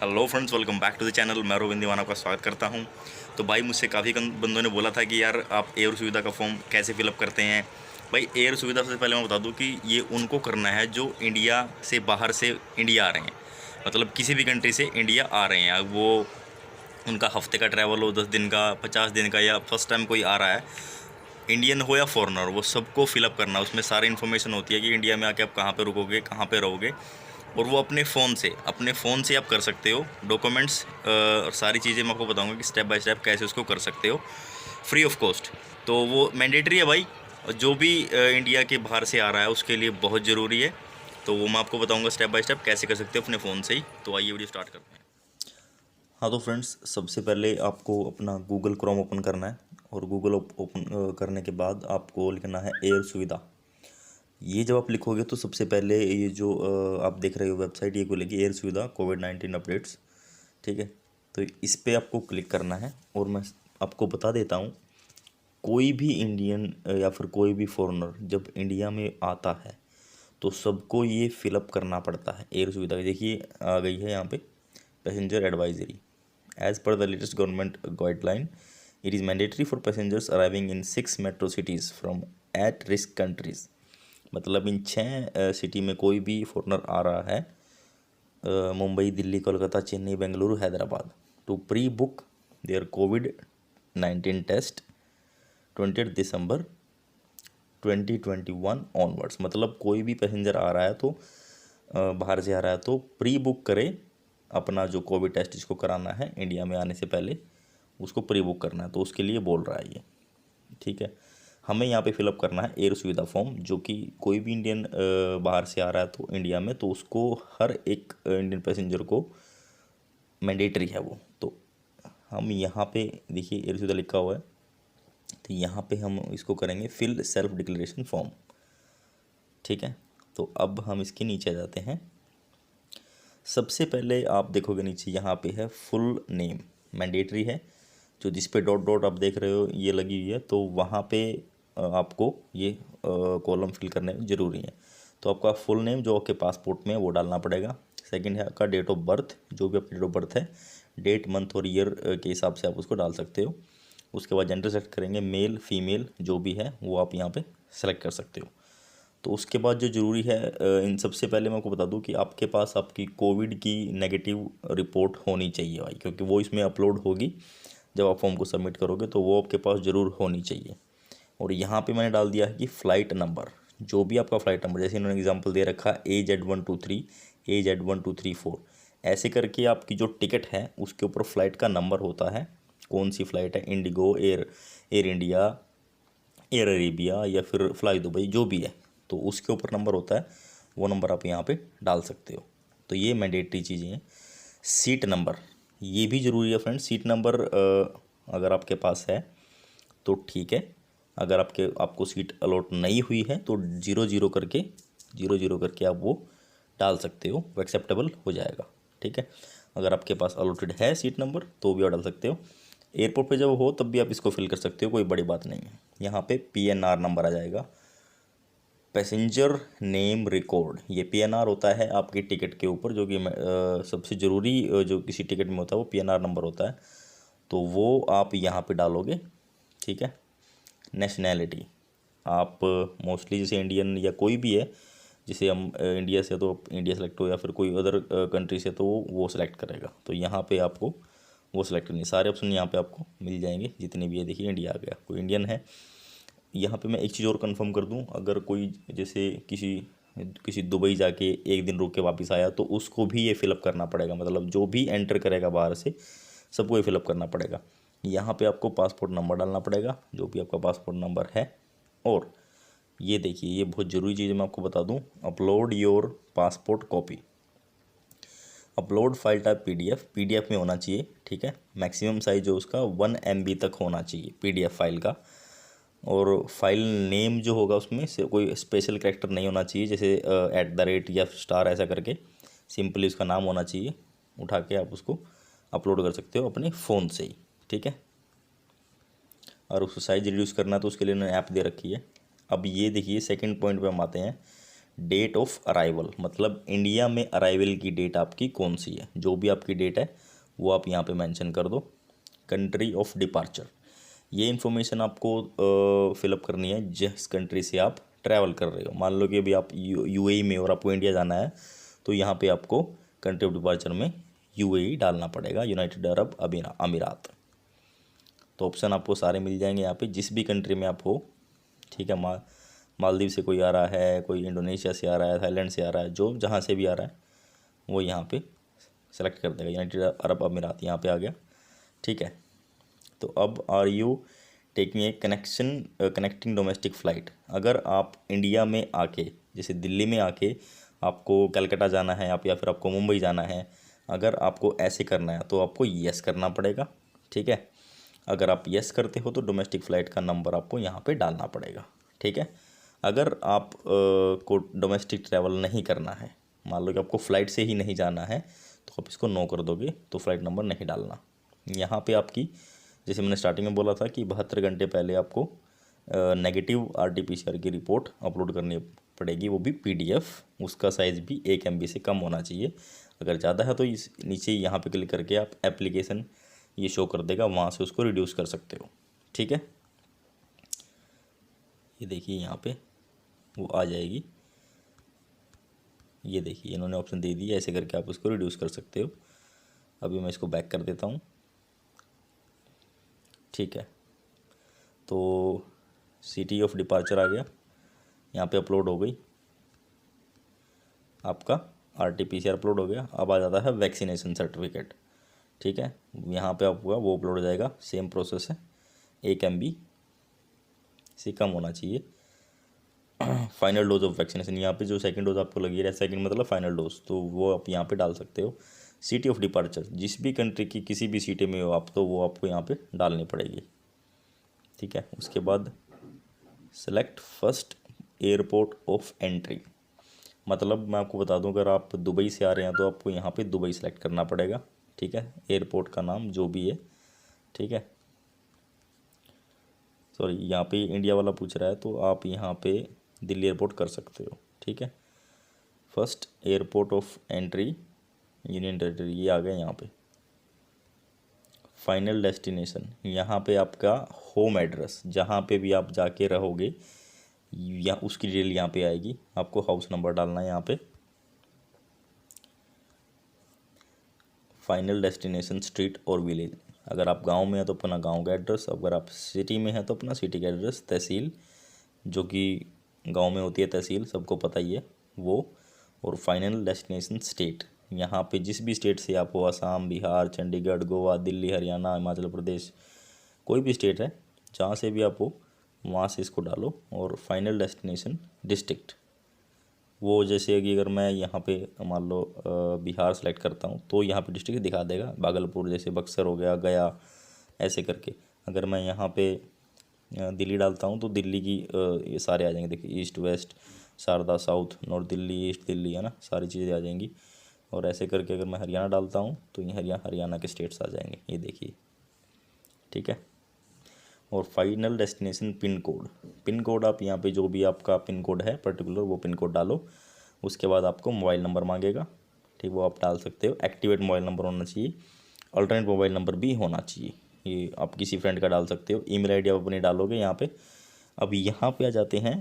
Hello friends, welcome back to the channel. मैं रोविंद दीवाना का स्वागत करता हूं। तो भाई, मुझसे काफ़ी बंदों ने बोला था कि यार आप एयर सुविधा का फॉर्म कैसे फिलअप करते हैं। भाई, एयर सुविधा सबसे पहले मैं बता दूं कि ये उनको करना है जो इंडिया से बाहर से इंडिया आ रहे हैं। मतलब किसी भी कंट्री से इंडिया आ रहे हैं, अब वो उनका हफ्ते का ट्रैवल हो, 10 दिन का, 50 दिन का, या फर्स्ट टाइम कोई आ रहा है, इंडियन हो या फॉरेनर, वो सबको फिलअप करना। उसमें सारी इन्फॉर्मेशन होती है कि इंडिया में आके आप कहाँ पे रुकोगे, कहाँ पे रहोगे, और वो अपने फ़ोन से आप कर सकते हो डॉक्यूमेंट्स। और सारी चीज़ें मैं आपको बताऊंगा कि स्टेप बाय स्टेप कैसे उसको कर सकते हो फ्री ऑफ कॉस्ट। तो वो मैंडेटरी है भाई, और जो भी इंडिया के बाहर से आ रहा है उसके लिए बहुत ज़रूरी है। तो वो मैं आपको बताऊंगा स्टेप बाय स्टेप कैसे कर सकते हो अपने फ़ोन से ही। तो आइए वीडियो स्टार्ट करते हैं। हाँ, तो फ्रेंड्स, सबसे पहले आपको अपना गूगल क्रोम ओपन करना है, और गूगल ओपन करने के बाद आपको लिखना है एयर सुविधा। ये जब आप लिखोगे तो सबसे पहले ये जो आप देख रहे हो वेबसाइट, ये खुलेगी, एयर सुविधा कोविड-19 अपडेट्स। ठीक है, तो इस पे आपको क्लिक करना है। और मैं आपको बता देता हूँ, कोई भी इंडियन या फिर कोई भी फॉरेनर जब इंडिया में आता है तो सबको ये फिलअप करना पड़ता है एयर सुविधा की। देखिए आ गई है यहाँ पे, passenger advisory. As per the latest government guideline, it is mandatory for passengers arriving in 6 metro cities from at risk countries. मतलब इन 6 सिटी में कोई भी फॉरनर आ रहा है, Mumbai, Delhi, Kolkata, Chennai, Bengaluru, Hyderabad, to pre book their कोविड-19 टेस्ट 20 दिसंबर 2021 ऑनवर्ड्स। मतलब कोई भी पैसेंजर आ रहा है तो बाहर से आ रहा है तो प्री बुक करे अपना जो कोविड टेस्ट जिसको कराना है इंडिया में आने से पहले, उसको प्री बुक करना है। तो उसके लिए बोल रहा है ये। ठीक है, हमें यहाँ पे फिलअप करना है एयर सुविधा फॉर्म, जो कि कोई भी इंडियन बाहर से आ रहा है तो इंडिया में, तो उसको हर एक इंडियन पैसेंजर को मैंडेटरी है वो। तो हम यहाँ पे देखिए एयर सुविधा लिखा हुआ है, तो यहाँ पे हम इसको करेंगे फिल सेल्फ डिक्लेरेशन फॉर्म। ठीक है, तो अब हम इसके नीचे आ जाते हैं। सबसे पहले आप देखोगे नीचे यहाँ पे है फुल नेम, मैंडेटरी है। जो जिस पे डॉट डॉट आप देख रहे हो ये लगी हुई है, तो वहाँ पे आपको ये कॉलम फिल करने ज़रूरी है। तो आपका फुल नेम जो आपके पासपोर्ट में है वो डालना पड़ेगा। सेकंड है आपका डेट ऑफ बर्थ, जो भी आपकी डेट ऑफ बर्थ है, डेट, मंथ और ईयर के हिसाब से आप उसको डाल सकते हो। उसके बाद जेंडर सेलेक्ट करेंगे, मेल फीमेल जो भी है वो आप यहाँ पे सेलेक्ट कर सकते हो। तो उसके बाद जो ज़रूरी है, इन सबसे पहले मैं आपको बता दूं कि आपके पास आपकी कोविड की नेगेटिव रिपोर्ट होनी चाहिए भाई, क्योंकि वो इसमें अपलोड होगी जब आप फॉर्म को सबमिट करोगे, तो वो आपके पास ज़रूर होनी चाहिए। और यहाँ पे मैंने डाल दिया है कि फ़्लाइट नंबर, जो भी आपका फ़्लाइट नंबर, जैसे इन्होंने एग्जांपल दे रखा AZ123, AZ1234, ऐसे करके आपकी जो टिकट है उसके ऊपर फ़्लाइट का नंबर होता है। कौन सी फ़्लाइट है, Indigo, air India, air Arabia या फिर फ्लाई दुबई, जो भी है, तो उसके ऊपर नंबर होता है, वो नंबर आप यहाँ पे डाल सकते हो। तो ये मैंडेटरी चीज़ें हैं। सीट नंबर, ये भी ज़रूरी है फ्रेंड्स। सीट नंबर अगर आपके पास है तो ठीक है, अगर आपको सीट अलॉट नहीं हुई है तो 0 0 करके आप वो डाल सकते हो, वो एक्सेप्टेबल हो जाएगा। ठीक है, अगर आपके पास अलॉटेड है सीट नंबर तो भी आप डाल सकते हो। एयरपोर्ट पे जब हो तब भी आप इसको फिल कर सकते हो, कोई बड़ी बात नहीं है। यहाँ पे PNR नंबर आ जाएगा, पैसेंजर नेम रिकॉर्ड। ये PNR होता है आपकी टिकट के ऊपर, जो कि सबसे ज़रूरी जो किसी टिकट में होता है वो PNR नंबर होता है, तो वो आप यहाँ पे डालोगे। ठीक है, नेशनैलिटी, आप मोस्टली जैसे इंडियन या कोई भी है, जैसे हम इंडिया से तो इंडिया सेलेक्ट हो, या फिर कोई अदर कंट्री से तो वो सेलेक्ट करेगा। तो यहाँ पे आपको वो सेलेक्ट करनी है। सारे ऑप्शन यहाँ पे आपको मिल जाएंगे जितने भी है। देखिए इंडिया आ गया, कोई इंडियन है। यहाँ पे मैं एक चीज़ और कंफर्म कर दूँ, अगर कोई जैसे किसी किसी दुबई जाके एक दिन रुक के वापस आया तो उसको भी ये फिलअप करना पड़ेगा। मतलब जो भी एंटर करेगा बाहर से सबको ये फिलअप करना पड़ेगा। यहाँ पे आपको पासपोर्ट नंबर डालना पड़ेगा, जो भी आपका पासपोर्ट नंबर है। और ये देखिए, ये बहुत ज़रूरी चीज़ मैं आपको बता दूँ, upload your passport copy. Upload file type PDF में होना चाहिए। ठीक है, मैक्सिमम साइज जो उसका 1 MB तक होना चाहिए PDF फाइल का। और फाइल नेम जो होगा उसमें से कोई स्पेशल कैरेक्टर नहीं होना चाहिए, जैसे @ या स्टार, ऐसा करके सिंपली उसका नाम होना चाहिए। उठा के आप उसको अपलोड कर सकते हो अपने फ़ोन से ही। ठीक है, और उसको साइज रिड्यूस करना है तो उसके लिए उन्होंने ऐप दे रखी है। अब ये देखिए सेकंड पॉइंट पे हम आते हैं, डेट ऑफ अराइवल, मतलब इंडिया में अराइवल की डेट आपकी कौन सी है, जो भी आपकी डेट है वो आप यहाँ पे मेंशन कर दो। कंट्री ऑफ डिपार्चर, ये इन्फॉर्मेशन आपको फिलअप करनी है जिस कंट्री से आप ट्रैवल कर रहे हो। मान लो कि अभी आप यूएई में और आपको इंडिया जाना है, तो यहाँ पे आपको कंट्री ऑफ डिपार्चर में यूएई डालना पड़ेगा, यूनाइटेड अरब अमीरात। तो ऑप्शन आपको सारे मिल जाएंगे यहाँ पे, जिस भी कंट्री में आप हो। ठीक है, मालदीव से कोई आ रहा है, कोई इंडोनेशिया से आ रहा है, थाईलैंड से आ रहा है, जो जहाँ से भी आ रहा है वो यहाँ पे सेलेक्ट कर देगा। यूनाइटेड अरब अमीरात यहाँ पे आ गया। ठीक है, तो अब are you taking a connecting domestic flight, अगर आप इंडिया में आके, जैसे दिल्ली में आके आपको कलकत्ता जाना है या फिर आपको मुंबई जाना है, अगर आपको ऐसे करना है तो आपको यस करना पड़ेगा। ठीक है, अगर आप यस करते हो तो डोमेस्टिक फ़्लाइट का नंबर आपको यहाँ पे डालना पड़ेगा। ठीक है, अगर आप को डोमेस्टिक ट्रैवल नहीं करना है, मान लो कि आपको फ़्लाइट से ही नहीं जाना है, तो आप इसको नो कर दोगे, तो फ़्लाइट नंबर नहीं डालना। यहाँ पे आपकी, जैसे मैंने स्टार्टिंग में बोला था कि 72 घंटे पहले आपको नेगेटिव RT-PCR की रिपोर्ट अपलोड करनी पड़ेगी, वो भी PDF, उसका साइज़ भी 1 MB से कम होना चाहिए। अगर ज़्यादा है तो इस नीचे यहाँ पे क्लिक करके आप एप्लीकेशन ये शो कर देगा, वहाँ से उसको रिड्यूस कर सकते हो। ठीक है, ये देखिए यहाँ पे वो आ जाएगी, ये देखिए इन्होंने ऑप्शन दे दिया, ऐसे करके आप उसको रिड्यूस कर सकते हो। अभी मैं इसको बैक कर देता हूँ। ठीक है, तो सिटी ऑफ डिपार्चर आ गया, यहाँ पे अपलोड हो गई आपका RT-PCR अपलोड हो गया। अब आ जाता है वैक्सीनेशन सर्टिफिकेट। ठीक है, यहाँ पे आपका वो अपलोड हो जाएगा, सेम प्रोसेस है, 1 MB से कम होना चाहिए। फाइनल डोज ऑफ वैक्सीनेशन, यहाँ पे जो सेकंड डोज आपको लगी है, सेकंड मतलब फाइनल डोज, तो वो आप यहाँ पे डाल सकते हो। सिटी ऑफ डिपार्चर, जिस भी कंट्री की किसी भी सिटी में हो आप, तो वो आपको यहाँ पे डालनी पड़ेगी। ठीक है, उसके बाद select first airport of entry, मतलब मैं आपको बता दूं, अगर आप दुबई से आ रहे हैं तो आपको यहाँ पे दुबई सेलेक्ट करना पड़ेगा। ठीक है, एयरपोर्ट का नाम जो भी है। ठीक है, सॉरी यहाँ पे इंडिया वाला पूछ रहा है, तो आप यहाँ पे दिल्ली एयरपोर्ट कर सकते हो। ठीक है, first airport of entry union territory, ये आ गया यहाँ पे। फाइनल डेस्टिनेशन, यहाँ पे आपका होम एड्रेस, जहाँ पे भी आप जाके रहोगे, या उसकी डिटेल यहाँ पे आएगी, आपको हाउस नंबर डालना है यहाँ पे। फाइनल डेस्टिनेशन स्ट्रीट और विलेज, अगर आप गांव में हैं तो अपना गांव का एड्रेस, अगर आप सिटी में हैं तो अपना सिटी का एड्रेस, तहसील जो कि गांव में होती है तहसील, सबको पता ही है वो। और फाइनल डेस्टिनेशन स्टेट, यहाँ पे जिस भी स्टेट से आप हो, असम, बिहार, चंडीगढ़, गोवा, दिल्ली, हरियाणा, हिमाचल प्रदेश, कोई भी स्टेट है जहाँ से भी आप हो वहाँ से इसको डालो। और फाइनल डेस्टिनेशन डिस्ट्रिक्ट, वो जैसे कि अगर मैं यहाँ पे मान लो बिहार सेलेक्ट करता हूँ तो यहाँ पे डिस्ट्रिक्ट दिखा देगा, भागलपुर जैसे बक्सर हो गया, गया, ऐसे करके। अगर मैं यहाँ पे दिल्ली डालता हूँ तो दिल्ली की ये सारे आ जाएंगे, देखिए east west, Sharda south, north Delhi, east Delhi, है ना, सारी चीज़ें आ जाएंगी। और ऐसे करके अगर मैं हरियाणा डालता हूँ तो ये हरियाणा के स्टेट्स आ जाएंगे, ये देखिए। ठीक है, और फाइनल डेस्टिनेशन पिन कोड आप यहाँ पे जो भी आपका पिन कोड है पर्टिकुलर, वो पिन कोड डालो। उसके बाद आपको मोबाइल नंबर मांगेगा, ठीक, वो आप डाल सकते हो। एक्टिवेट मोबाइल नंबर होना चाहिए, अल्टरनेट मोबाइल नंबर भी होना चाहिए, ये आप किसी फ्रेंड का डाल सकते हो। ईमेल आईडी आप अपनी डालोगे यहाँ पे। अब यहाँ पे आ जाते हैं,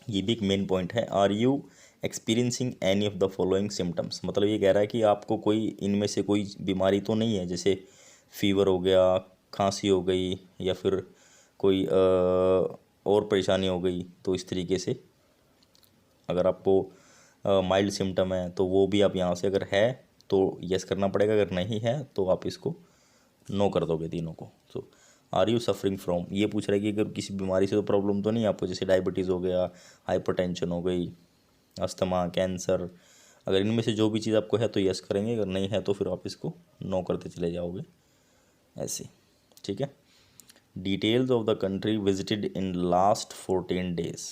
ये भी एक मेन पॉइंट है, are you experiencing any of the following symptoms, मतलब ये कह रहा है कि आपको कोई इनमें से कोई बीमारी तो नहीं है, जैसे फीवर हो गया, खांसी हो गई, या फिर कोई और परेशानी हो गई। तो इस तरीके से अगर आपको माइल्ड सिम्टम है तो वो भी आप यहाँ से, अगर है तो यस करना पड़ेगा, अगर नहीं है तो आप इसको नो कर दोगे तीनों को। तो आर यू सफरिंग फ्रॉम, ये पूछ रहा है कि अगर किसी बीमारी से तो प्रॉब्लम तो नहीं है आपको, जैसे डायबिटीज़ हो गया, हाइपरटेंशन हो गई, अस्थमा, कैंसर, अगर इनमें से जो भी चीज़ आपको है तो यस करेंगे, अगर नहीं है तो फिर आप इसको नो करते चले जाओगे ऐसे। ठीक है, details of the country visited in last 14 days,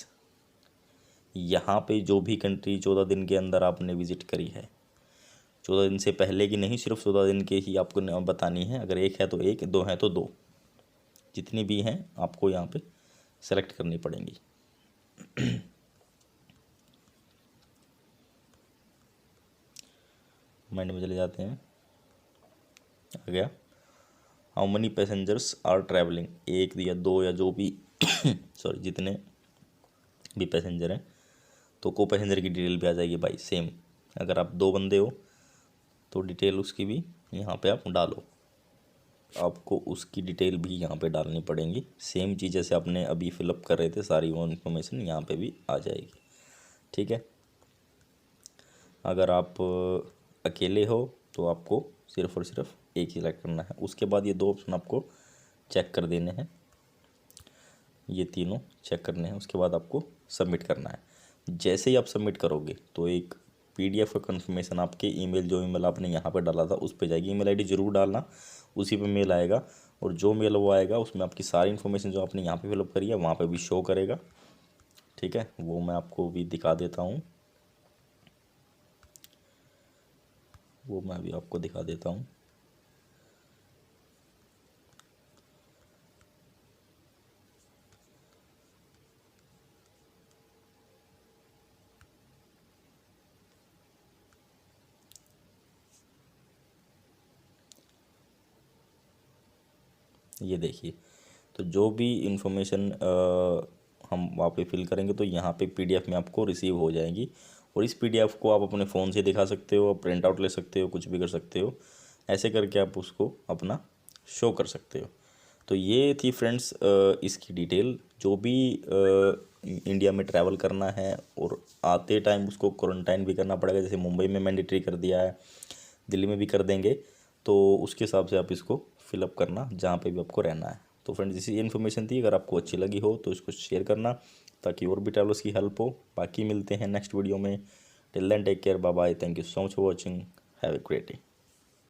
यहाँ पे जो भी कंट्री 14 दिन के अंदर आपने विजिट करी है, 14 दिन से पहले की नहीं, सिर्फ 14 दिन के ही आपको बतानी है। अगर एक है तो एक, दो है तो दो, जितनी भी हैं आपको यहाँ पे सेलेक्ट करनी पड़ेंगी। माइंड में चले जाते हैं। आ गया, how many passengers are travelling, एक या दो या जो भी सॉरी जितने भी पैसेंजर हैं, तो को पैसेंजर की डिटेल भी आ जाएगी भाई सेम। अगर आप 2 बंदे हो तो डिटेल उसकी भी यहाँ पे आप डालो, आपको उसकी डिटेल भी यहाँ पे डालनी पड़ेगी। सेम चीज़ जैसे आपने अभी फिलअप कर रहे थे, सारी वो इन्फॉर्मेशन यहाँ पे भी आ जाएगी। ठीक है, अगर आप अकेले हो तो आपको सिर्फ और सिर्फ एक ही सिलेक्ट करना है। उसके बाद ये 2 ऑप्शन आपको चेक कर देने हैं, ये तीनों चेक करने हैं। उसके बाद आपको सबमिट करना है। जैसे ही आप सबमिट करोगे तो एक PDF का कन्फर्मेशन आपके ईमेल, जो ईमेल आपने यहाँ पर डाला था उस पर जाएगी। ईमेल ID ज़रूर डालना, उसी पे मेल आएगा, और जो मेल वो आएगा उसमें आपकी सारी इन्फॉर्मेशन जो आपने यहाँ पे फिलअप करी है वहाँ पे भी शो करेगा। ठीक है, वो मैं आपको भी दिखा देता हूँ, वो मैं भी आपको दिखा देता हूँ। ये देखिए, तो जो भी इंफॉर्मेशन हम वहाँ पे फिल करेंगे तो यहाँ पे PDF में आपको रिसीव हो जाएगी, और इस PDF को आप अपने फ़ोन से दिखा सकते हो, प्रिंट आउट ले सकते हो, कुछ भी कर सकते हो। ऐसे करके आप उसको अपना शो कर सकते हो। तो ये थी फ्रेंड्स इसकी डिटेल। जो भी इंडिया में ट्रैवल करना है और आते टाइम उसको क्वारंटाइन भी करना पड़ेगा, जैसे मुंबई में मैंडेटरी कर दिया है, दिल्ली में भी कर देंगे, तो उसके हिसाब से आप इसको फिलअप करना जहाँ पे भी आपको रहना है। तो फ्रेंड्स इसी इन्फॉर्मेशन थी, अगर आपको अच्छी लगी हो तो इसको शेयर करना ताकि और भी ट्रैवलर्स की हेल्प हो। बाकी मिलते हैं नेक्स्ट वीडियो में। Till then take care, bye bye, thank you so much for watching, have a great day.